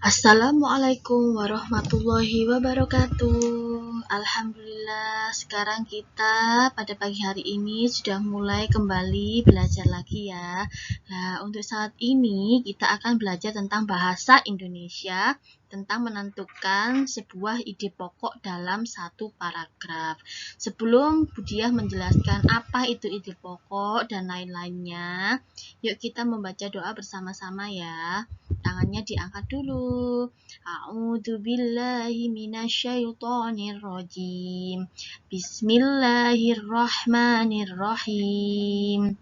Assalamualaikum warahmatullahi wabarakatuh. Alhamdulillah, sekarang kita pada pagi hari ini sudah mulai kembali belajar lagi ya. Nah, untuk saat ini kita akan belajar tentang bahasa Indonesia, tentang menentukan sebuah ide pokok dalam satu paragraf. Sebelum Budiah menjelaskan apa itu ide pokok dan lain-lainnya, yuk kita membaca doa bersama-sama ya. Tangannya diangkat dulu. A'udzu billahi minasyaitonir rajim. Bismillahirrahmanirrahim.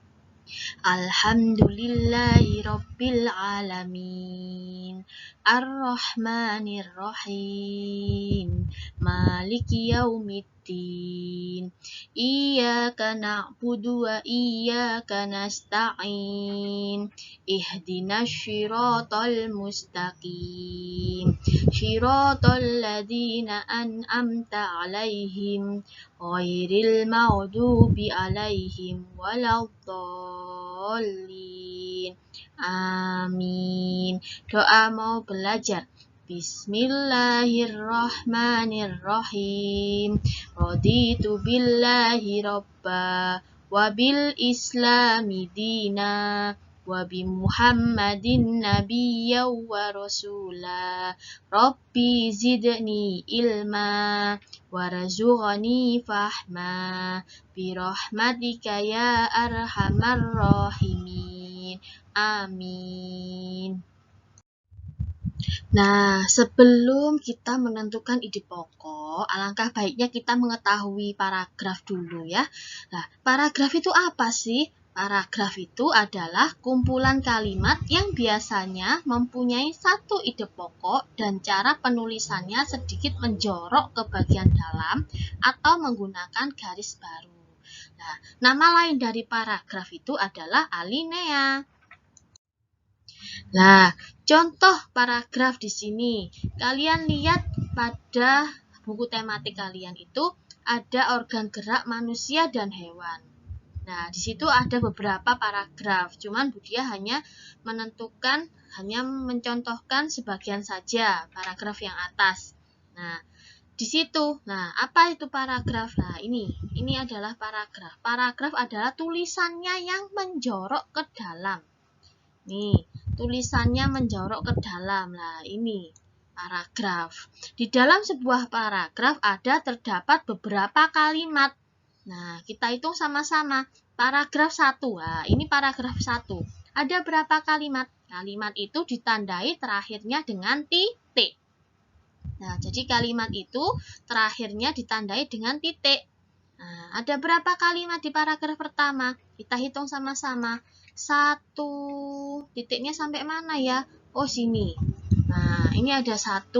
Alhamdulillahi rabbil alamin. Ar-Rahmanir-Rahim. Maliki yaumiddin. Iyyaka na'budu wa iyyaka nasta'in. Ihdinas syiratal mustaqim. Syiratal ladzina an'amta 'alaihim ghairil maghdubi 'alaihim waladdallin. Amin. Doa mau belajar. Bismillahirrahmanirrahim. Raditu billahi robba wa bil islami dina wa bi Muhammadin nabiyya wa rasula. Rabbi zidni ilma warzuqni fahma bi rahmatika ya arhamar rahimin. Amin. Nah, sebelum kita menentukan ide pokok, alangkah baiknya kita mengetahui paragraf dulu ya. Nah, paragraf itu apa sih? Paragraf itu adalah kumpulan kalimat yang biasanya mempunyai satu ide pokok dan cara penulisannya sedikit menjorok ke bagian dalam atau menggunakan garis baru. Nah, nama lain dari paragraf itu adalah alinea. Nah, contoh paragraf di sini. Kalian lihat pada buku tematik kalian itu ada organ gerak manusia dan hewan. Nah, di situ ada beberapa paragraf. Cuman Budiah hanya mencontohkan sebagian saja paragraf yang atas. Nah, di situ. Nah, apa itu paragraf? Nah, ini adalah paragraf. Paragraf adalah tulisannya yang menjorok ke dalam. Nih, tulisannya menjorok ke dalam. Nah, ini paragraf. Di dalam sebuah paragraf terdapat beberapa kalimat. Nah, kita hitung sama-sama. Paragraf 1. Nah, ini paragraf 1. Ada berapa kalimat? Kalimat itu ditandai terakhirnya dengan titik. Nah, jadi kalimat itu terakhirnya ditandai dengan titik. Nah, ada berapa kalimat di paragraf pertama? Kita hitung sama-sama. 1. Titiknya sampai mana ya? Oh, sini. Nah, ini ada 1.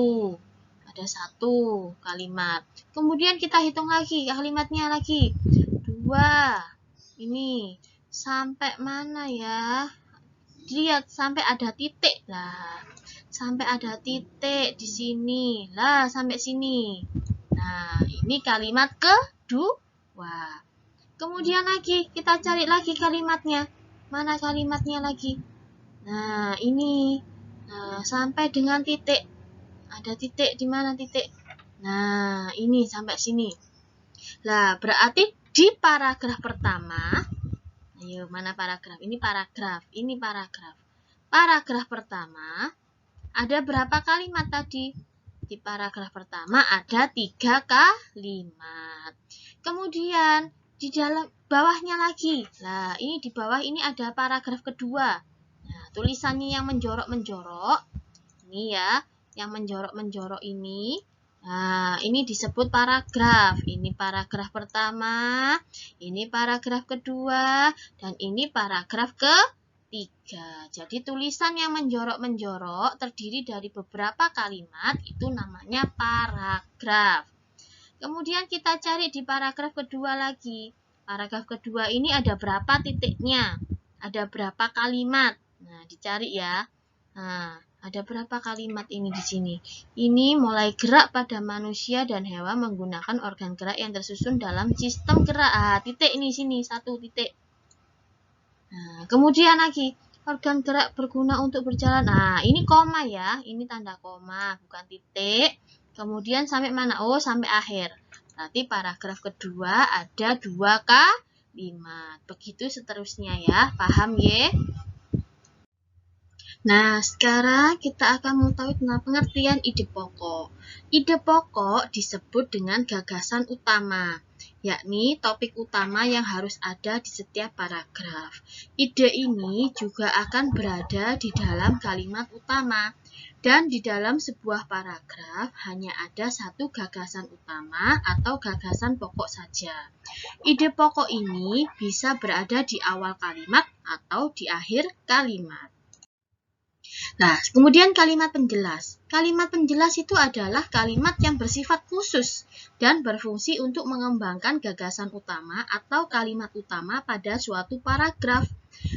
Ada 1 kalimat. Kemudian kita hitung lagi kalimatnya lagi. 2. Ini sampai mana ya? Lihat sampai ada titik lah. Sampai ada titik di sini. Lah, sampai sini. Nah, ini kalimat kedua. Kemudian lagi kita cari lagi kalimatnya. Mana kalimatnya lagi? Nah, ini. Nah, sampai dengan titik. Ada titik di mana titik? Nah, ini sampai sini. Lah, berarti di paragraf pertama, ayo mana paragraf? Ini paragraf, ini paragraf. Paragraf pertama ada berapa kalimat tadi? Di paragraf pertama ada 3 kalimat. Kemudian di dalam bawahnya lagi. Nah, ini di bawah ini ada paragraf kedua. Nah, tulisannya yang menjorok-menjorok. Ini ya, yang menjorok-menjorok ini. Nah, ini disebut paragraf. Ini paragraf pertama, ini paragraf kedua, dan ini paragraf ketiga. Jadi tulisan yang menjorok-menjorok terdiri dari beberapa kalimat, itu namanya paragraf. Kemudian kita cari di paragraf kedua lagi. Paragraf kedua ini ada berapa titiknya? Ada berapa kalimat? Nah, dicari ya. Nah, ada berapa kalimat ini di sini? Ini mulai gerak pada manusia dan hewan menggunakan organ gerak yang tersusun dalam sistem gerak. Titik ini sini, 1 titik. Nah, kemudian lagi organ gerak berguna untuk berjalan. Nah, ini koma ya. Ini tanda koma, bukan titik. Kemudian sampai mana? Oh, sampai akhir. Berarti paragraf kedua ada 2 kalimat. Begitu seterusnya ya. Paham ya? Nah, sekarang kita akan mengetahui tentang pengertian ide pokok. Ide pokok disebut dengan gagasan utama, yakni topik utama yang harus ada di setiap paragraf. Ide ini juga akan berada di dalam kalimat utama, dan di dalam sebuah paragraf hanya ada satu gagasan utama atau gagasan pokok saja. Ide pokok ini bisa berada di awal kalimat atau di akhir kalimat. Nah, kemudian kalimat penjelas. Kalimat penjelas itu adalah kalimat yang bersifat khusus dan berfungsi untuk mengembangkan gagasan utama atau kalimat utama pada suatu paragraf.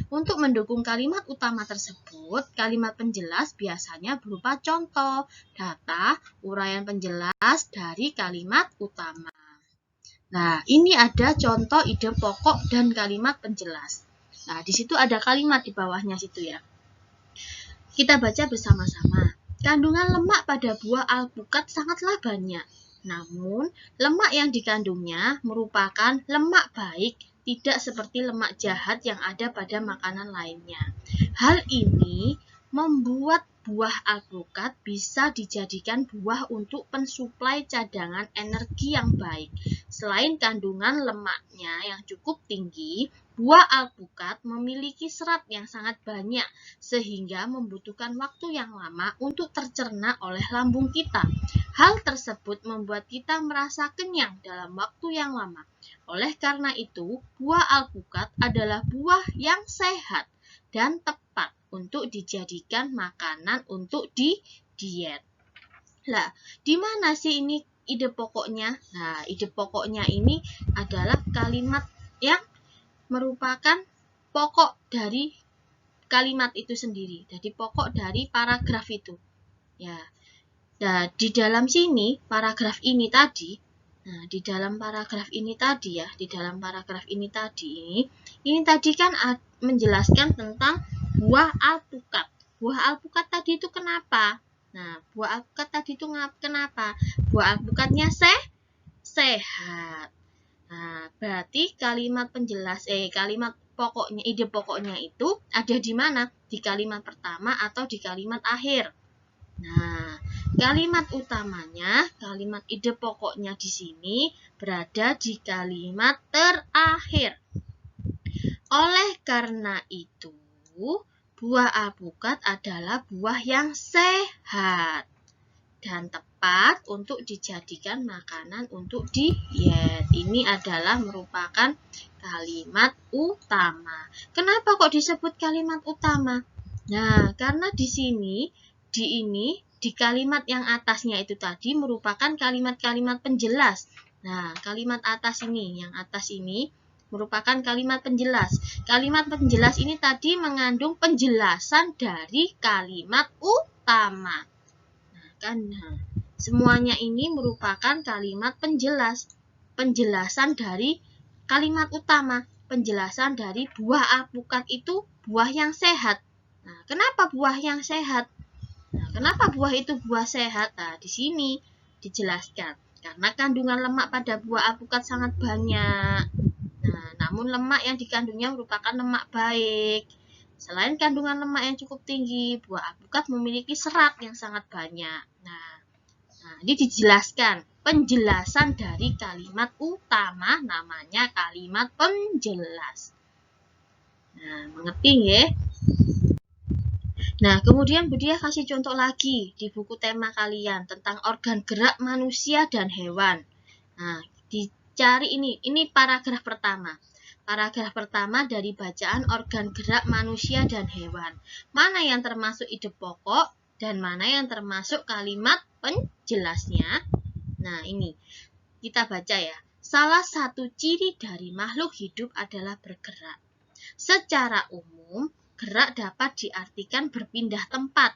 Untuk mendukung kalimat utama tersebut, kalimat penjelas biasanya berupa contoh, data, uraian penjelas dari kalimat utama. Nah, ini ada contoh ide pokok dan kalimat penjelas. Nah, di situ ada kalimat di bawahnya situ ya. Kita baca bersama-sama. Kandungan lemak pada buah alpukat sangatlah banyak. Namun, lemak yang dikandungnya merupakan lemak baik, tidak seperti lemak jahat yang ada pada makanan lainnya. Hal ini membuat buah alpukat bisa dijadikan buah untuk pensuplai cadangan energi yang baik. Selain kandungan lemaknya yang cukup tinggi, buah alpukat memiliki serat yang sangat banyak sehingga membutuhkan waktu yang lama untuk tercerna oleh lambung kita. Hal tersebut membuat kita merasa kenyang dalam waktu yang lama. Oleh karena itu, buah alpukat adalah buah yang sehat dan tepat untuk dijadikan makanan untuk di diet. Lah, di mana sih ini ide pokoknya? Nah, ide pokoknya ini adalah kalimat yang merupakan pokok dari kalimat itu sendiri. Jadi pokok dari paragraf itu. Ya. Nah, di dalam sini paragraf ini tadi, nah di dalam paragraf ini tadi ya, di dalam paragraf ini tadi kan menjelaskan tentang buah alpukat. Buah alpukat tadi itu kenapa? Nah, buah alpukat tadi itu kenapa? Buah alpukatnya sehat. Nah, berarti kalimat penjelas kalimat pokoknya, ide pokoknya itu ada di mana? Di kalimat pertama atau di kalimat akhir. Nah, kalimat utamanya, kalimat ide pokoknya di sini berada di kalimat terakhir. Oleh karena itu, buah alpukat adalah buah yang sehat dan tepat untuk dijadikan makanan untuk diet. Ini adalah merupakan kalimat utama. Kenapa kok disebut kalimat utama? Nah, karena di sini, di kalimat yang atasnya itu tadi merupakan kalimat-kalimat penjelas. Nah, kalimat atas ini, yang atas ini merupakan kalimat penjelas. Kalimat penjelas ini tadi mengandung penjelasan dari kalimat utama. Nah, semuanya ini merupakan kalimat penjelasan dari kalimat utama, penjelasan dari buah alpukat itu buah yang sehat. Nah, kenapa buah yang sehat? Nah, kenapa buah itu buah sehat? Nah, di sini dijelaskan. Karena kandungan lemak pada buah alpukat sangat banyak. Nah, namun lemak yang dikandungnya merupakan lemak baik. Selain kandungan lemak yang cukup tinggi, buah alpukat memiliki serat yang sangat banyak. Nah, ini dijelaskan. Penjelasan dari kalimat utama namanya kalimat penjelas. Nah, mengerti ya? Nah, kemudian Budia kasih contoh lagi di buku tema kalian tentang organ gerak manusia dan hewan. Nah, dicari ini paragraf pertama. Paragraf pertama dari bacaan organ gerak manusia dan hewan. Mana yang termasuk ide pokok dan mana yang termasuk kalimat penjelasnya? Nah, ini kita baca ya. Salah satu ciri dari makhluk hidup adalah bergerak. Secara umum, gerak dapat diartikan berpindah tempat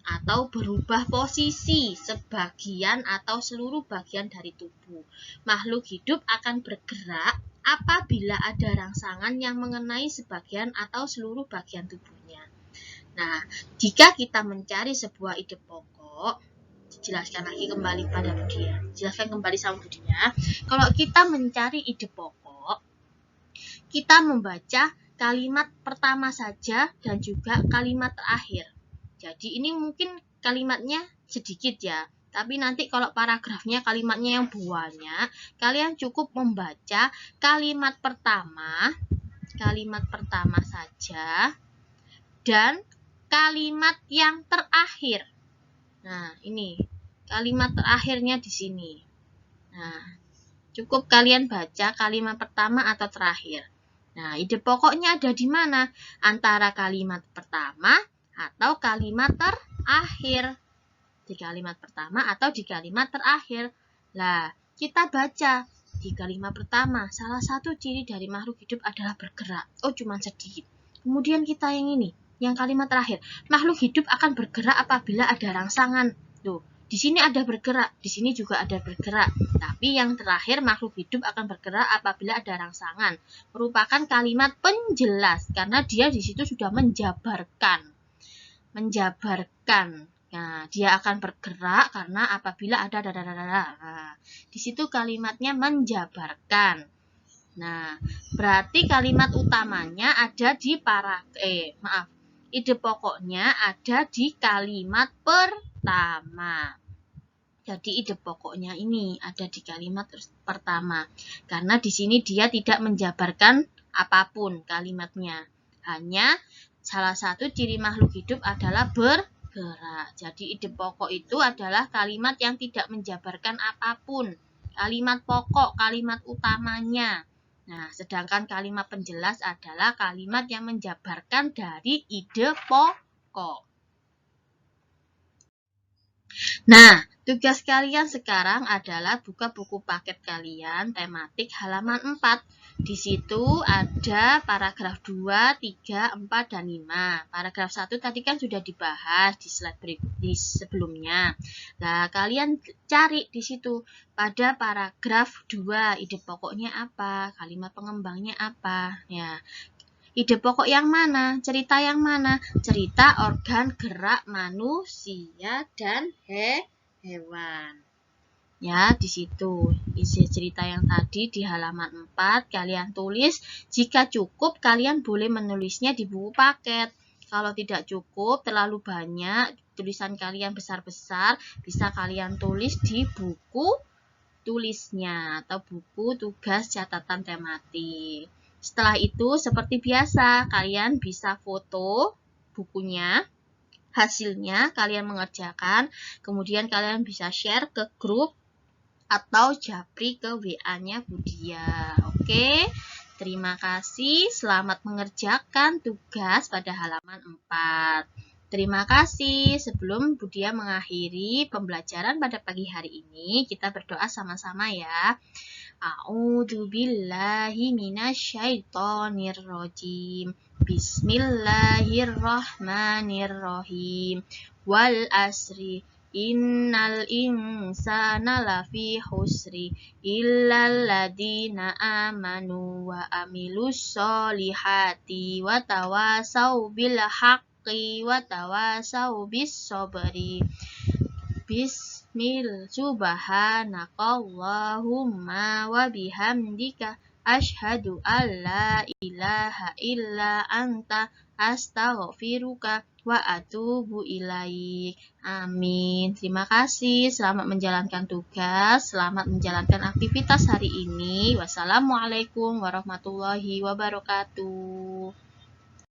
atau berubah posisi sebagian atau seluruh bagian dari tubuh. Makhluk hidup akan bergerak apabila ada rangsangan yang mengenai sebagian atau seluruh bagian tubuhnya. Nah, jika kita mencari sebuah ide pokok, jelaskan lagi kembali pada Budia. Jelaskan kembali sama Budia. Kalau kita mencari ide pokok, kita membaca kalimat pertama saja dan juga kalimat terakhir. Jadi ini mungkin kalimatnya sedikit ya, tapi nanti kalau paragrafnya kalimatnya yang banyak, kalian cukup membaca kalimat pertama saja dan kalimat yang terakhir. Nah, ini kalimat terakhirnya di sini. Nah, cukup kalian baca kalimat pertama atau terakhir. Nah, ide pokoknya ada di mana? Antara kalimat pertama atau kalimat terakhir. Di kalimat pertama atau di kalimat terakhir. Lah, kita baca di kalimat pertama, salah satu ciri dari makhluk hidup adalah bergerak. Oh, cuma sedikit. Kemudian kita yang ini, yang kalimat terakhir. Makhluk hidup akan bergerak apabila ada rangsangan. Tuh, di sini ada bergerak, di sini juga ada bergerak. Tapi yang terakhir, makhluk hidup akan bergerak apabila ada rangsangan. Merupakan kalimat penjelas karena dia di situ sudah menjabarkan. Nah, dia akan bergerak karena apabila ada Nah, di situ kalimatnya menjabarkan. Nah, berarti kalimat utamanya ada di ide pokoknya ada di kalimat pertama. Jadi ide pokoknya ini ada di kalimat pertama. Karena di sini dia tidak menjabarkan apapun kalimatnya. Hanya salah satu ciri makhluk hidup adalah bergerak. Jadi ide pokok itu adalah kalimat yang tidak menjabarkan apapun. Kalimat pokok, kalimat utamanya. Nah, sedangkan kalimat penjelas adalah kalimat yang menjabarkan dari ide pokok. Nah, tugas kalian sekarang adalah buka buku paket kalian tematik halaman 4. Di situ ada paragraf 2, 3, 4, dan 5. Paragraf 1 tadi kan sudah dibahas di slide sebelumnya. Nah, kalian cari di situ pada paragraf 2, ide pokoknya apa, kalimat pengembangnya apa. Ya, ide pokok yang mana? Cerita yang mana? Cerita organ gerak manusia dan hewan. Ya, di situ isi cerita yang tadi di halaman 4 kalian tulis. Jika cukup, kalian boleh menulisnya di buku paket. Kalau tidak cukup, terlalu banyak, tulisan kalian besar-besar, bisa kalian tulis di buku tulisnya atau buku tugas catatan tematik. Setelah itu, seperti biasa, kalian bisa foto bukunya, hasilnya kalian mengerjakan, kemudian kalian bisa share ke grup atau japri ke WA-nya Budia. Oke, terima kasih. Selamat mengerjakan tugas pada halaman 4. Terima kasih. Sebelum Budia mengakhiri pembelajaran pada pagi hari ini, kita berdoa sama-sama ya. A'udzu billahi minasyaitonir rajim. Bismillahirrahmanirrahim. Wal asri innal insana lafi khusri illal ladzina amanu wa amilus solihati wa tawasau bil haqqi wa tawasau bis sabri. Subhanakallahumma wa bihamdika asyhadu an la ilaha illa anta astaghfiruka wa atubu ilaik. Amin. Terima kasih. Selamat menjalankan tugas. Selamat menjalankan aktivitas hari ini. Wassalamualaikum warahmatullahi wabarakatuh.